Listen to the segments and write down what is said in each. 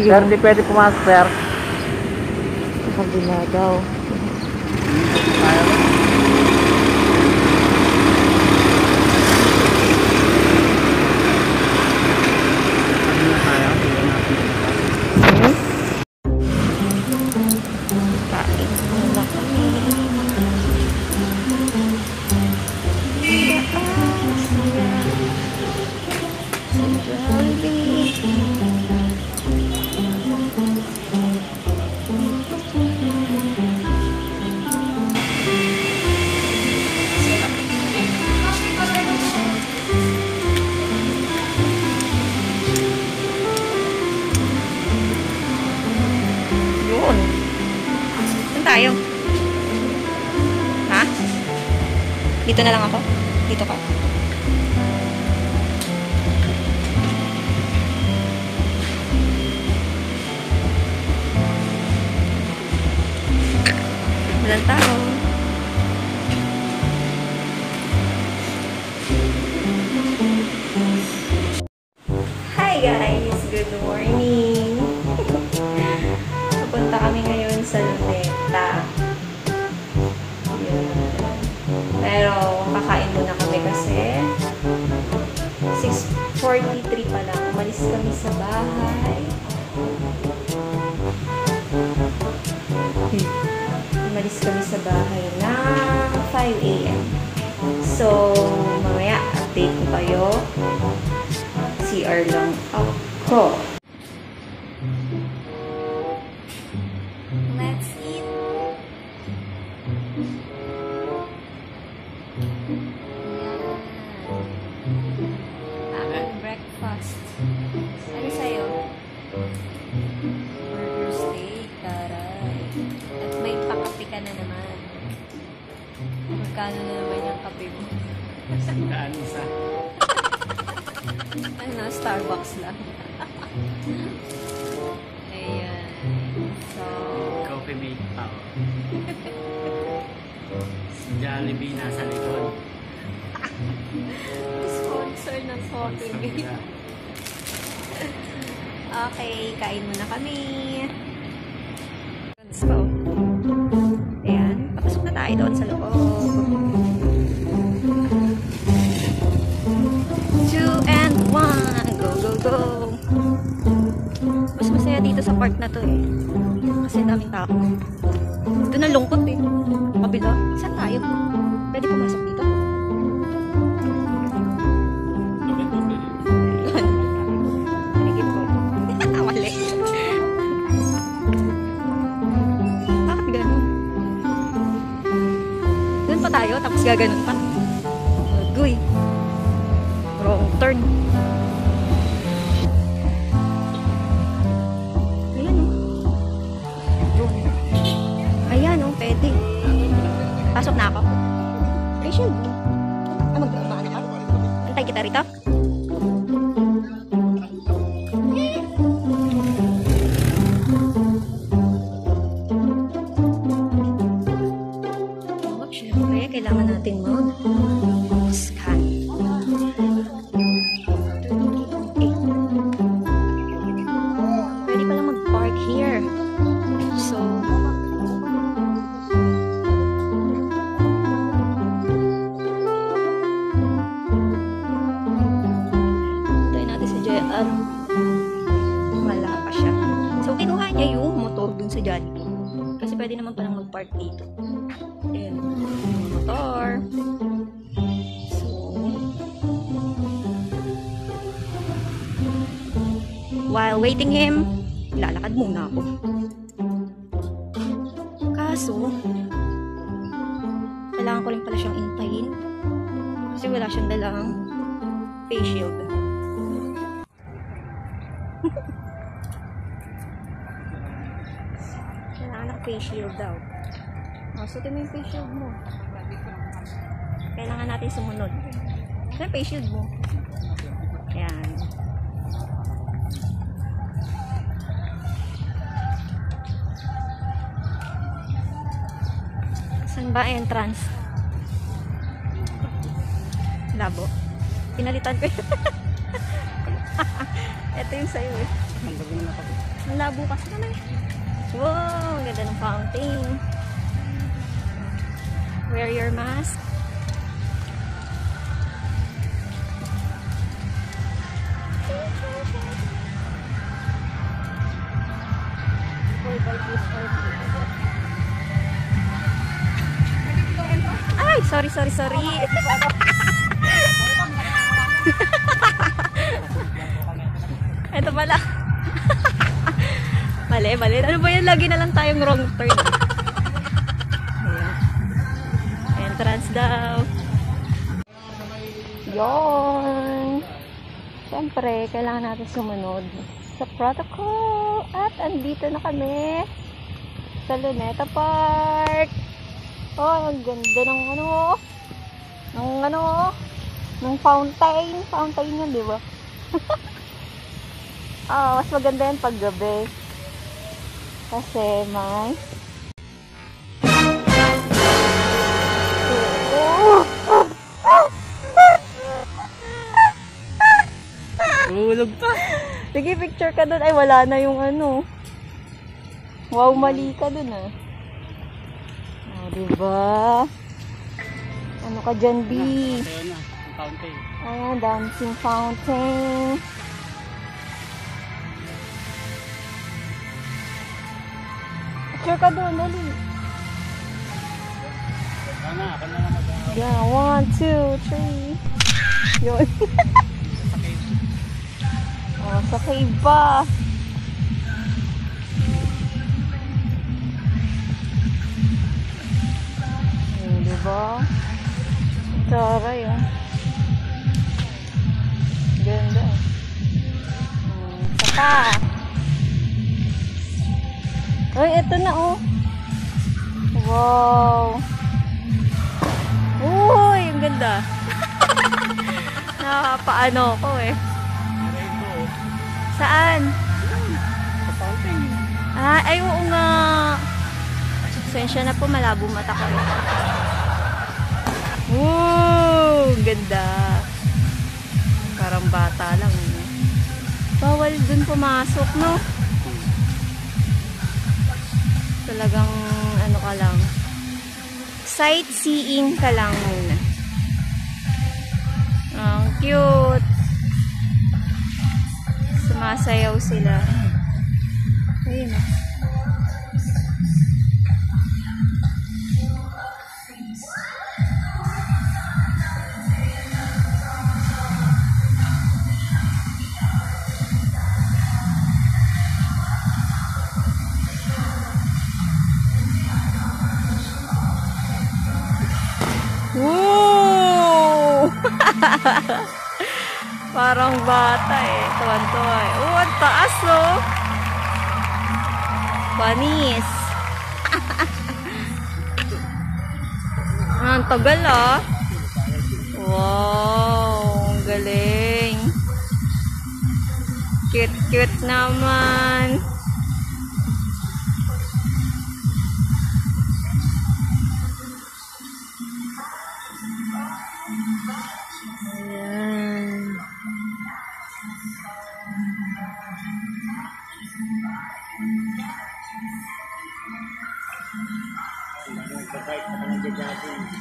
Sir, hindi pwede pumasok, sir. Sa kabila daw. Kain muna kami. Yun. Saan tayo? Ha? Dito na lang ako? Dito ka? Walang tao. Hi guys! Good morning! Pupunta kami ngayon sa Luneta. Yun. Pero kakain muna kami kasi 6:43 pa lang. Umalis kami sa bahay. Umalis kami sa bahay na 5 AM. So, mamaya update ko kayo. CR lang ako. Let's eat. Aking breakfast. Ano sa'yo? Burger steak, taray. At may pakape ka na naman. Magkano na naman yung kape mo? Sandaan isa. Ano, Starbucks lang. Ayan. So, Coffee mate pa. Si Jollibee nasa likod. sponsor ng coffee mate. Okay, kain muna kami. Let's go. Ayan, papasok na tayo doon sa loob. 2 and 1. Go, go, go. Mas masaya dito sa park na to eh. Kasi daming tao. Doon ang lungkot eh. Kabila. Saan tayo? Pwede pumasok dito? Pinigit ko. Mali. Bakit ganun? Doon pa tayo, tapos gaganon pa. Agoy. Wrong turn. Ayan oh. Ayan oh, pwede. Pasok na ako. Rachel. Mag-maano ka? Antay kita rito. Oh, syempre, kailangan natin mag-scan. Pwede pala mag-park here. So, tayo natin sa JR. Wala pa siya. So, kinuha niya yung motor dun sa Jollibee. Kasi pwede naman palang mag-park dito. Ayan, yung motor. So, while waiting him, lalakad muna ako. Kaso, kailangan ko rin pala siyang intayin. Kasi wala siyang dalang face shield. Kailangan ng face shield daw. Suotin mo yung face shield mo. Kailangan natin sumunod. Ano yung face shield mo? Ayan. Saan ba entrance? Labo. Pinalitan ko yun. Ito yung sa'yo eh. Ang labo kasi naman. Wow, ang ganda ng fountain. Wear your mask. Ay, sorry. Ito pala. Mali. Ano ba yan? Lagi na lang tayong wrong turn. Ayan. Entrance daw. Yon. Siyempre, kailangan natin sumunod sa protocol. At andito na kami sa Luneta Park. Oh, ang ganda ng ng fountain. Fountain yan, di ba? Mas maganda yan pag gabi. Kasi may Hulog pa. sige, picture ka dun. Ay, wala na yung ano. Wow, mali ka dun ah. Diba? Ano ka dyan, B? Sa'yo na, ang fountain. Ayan, dancing fountain. Picture ka doon, dali. Ako na lang mag-ahap. Yeah, 1, 2, 3. Yun. Oh, sa cave pa. Diba? Taray, oh. Ganda. Isa pa. Ay, ito na, oh. Wow. Uy, ang ganda. Nakapaano ko, eh. Rainbow. Saan? Sa fountain. Ay, oo nga. Sensya na po, malabo mata ko. Woo! Ganda. Parang bata lang. Bawal dun pumasok, no? Talagang, ano ka lang. Sightseeing ka lang muna. Ang cute. Sumasayaw sila. Ayun, oh. Woo! Parang bata eh. Tuwan-tuwa eh. Oh, ang taas oh. Panis. Ang tagal ah. Wow, ang galing. Cute naman. Ayan.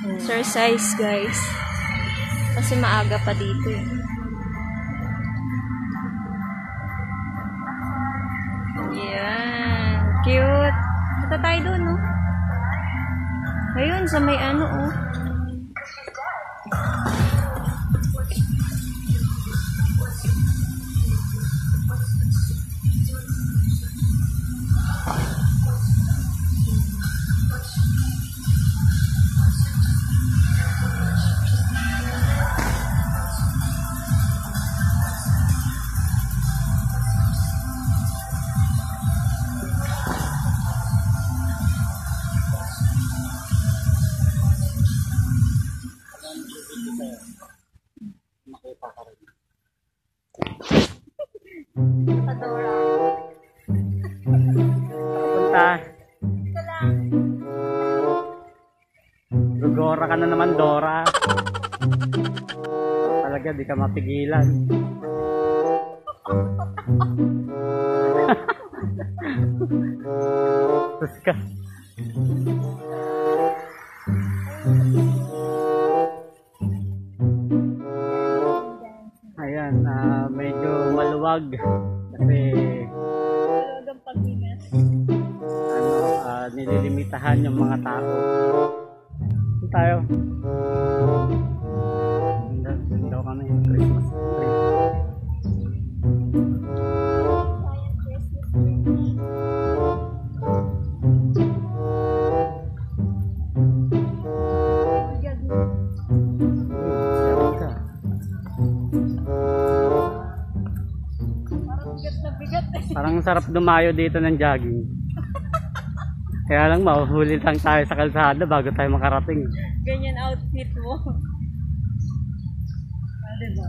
Exercise guys. Kasi maaga pa dito eh. Ayan. Cute. Punta tayo doon, no? Ayun, sa may ano, oh. Makita ka rin. Adora. Punta. Gugora ka na naman, Dora. Talaga, di ka mapigilan. Sus ka. Ayan, medyo maluwag kasi Talagang paghingas. nililimitahan yung mga tao. Saan tayo? Daw kami Christmas tree. Sarap ka. Parang bigat na bigat eh. Parang sarap dumayo dito ng jogging. Kaya lang mahuhuli lang tayo sa kalsada bago tayo makarating. Ganyan outfit mo. Diba?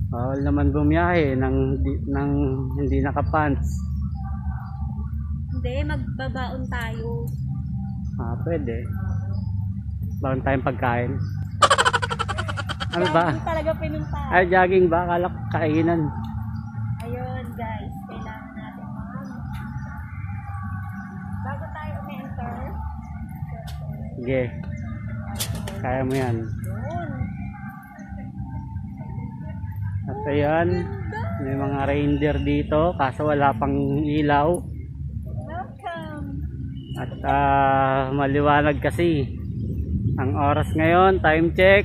Bawal naman bumiyahe nang hindi nakapants. Hindi, magbabaon tayo. Pwede. Bawal tayong pagkain. Ano ba? Jogging talaga pinunta. Ay, jogging ba? Akala ko kainan. Ayun guys, kailangan natin bago tayo enter. Sige. Kaya mo yan. Yun. At ayan, may mga reindeer dito kaso wala pang ilaw. Welcome. At maliwanag kasi. Ang oras ngayon, time check.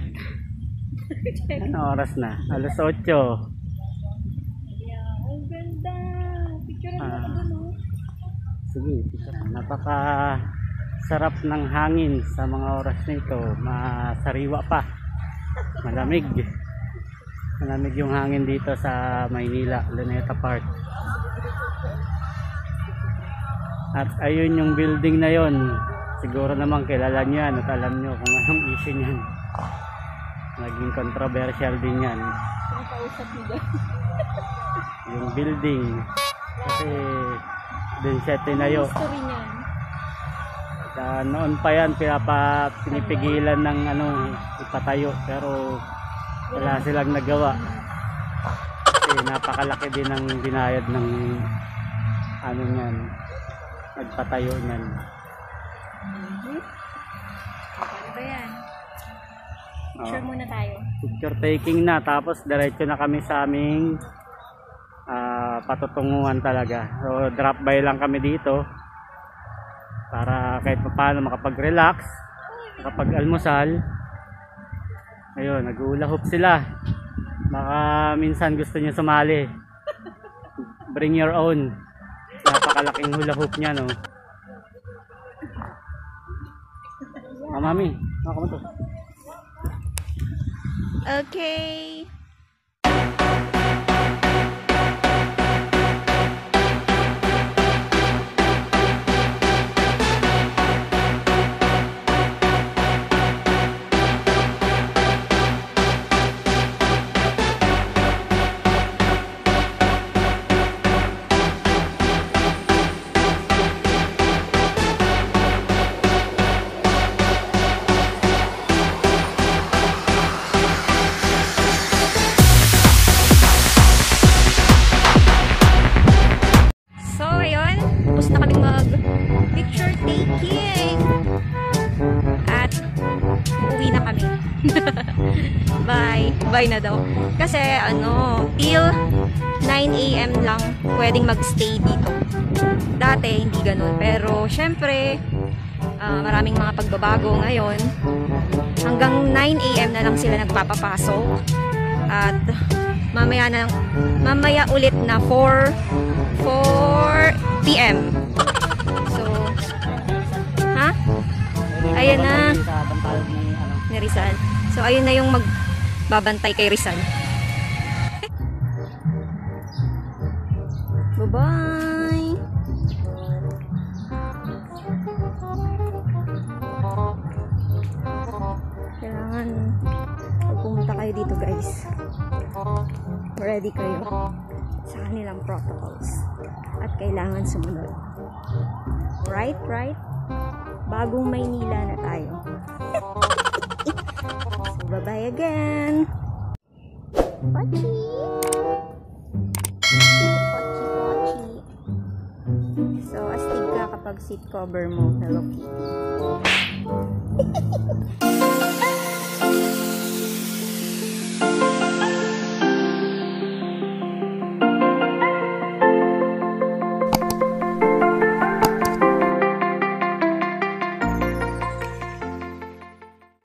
Ano oras na? Alas 8. Yeah, ang ganda. Picture mo ako dun, oh. Sige, napaka sarap ng hangin sa mga oras nito. Masariwa pa. Malamig. Malamig yung hangin dito sa Maynila, Luneta Park. At ayun yung building na yon. Siguro naman kilala nyo yan at alam nyo kung anong issue nyan. Naging controversial din yan. Sino kausap mo dyan? Yung building. Kasi dun siya tinayo. History niyan. Noon pa yan, pinipigilan ng ipatayo. Pero wala silang nagawa. Kasi napakalaki din ang binayad ng nagpatayo niyan. Ano ba yan? Picture muna tayo. Picture taking na, tapos diretso na kami sa aming patutunguhan talaga. So drop by lang kami dito para kahit paano makapag-relax, makapag-almusal. Ayun, nag-hula hoop sila. Baka minsan gusto niyo sumali. Bring your own. Napakalaking hula hoop niya, no. Mami, mo to. Okay. Bye na daw. Kasi till 9 AM lang pwedeng magstay dito. Dati hindi ganun. Pero syempre, maraming mga pagbabago ngayon. Hanggang 9 AM na lang sila nagpapapasok. At mamaya ulit na 4 PM. So, ayan na. Ni Rizal. So, ayun na yung magbabantay kay Rizal. Bye-bye! Kailangan pag pumunta kayo dito, guys, ready kayo sa kanilang protocols. At kailangan sumunod. Right? Bagong Maynila na tayo. So, bye-bye again. Pochi! Pochi. seat cover mo, Hello Kitty.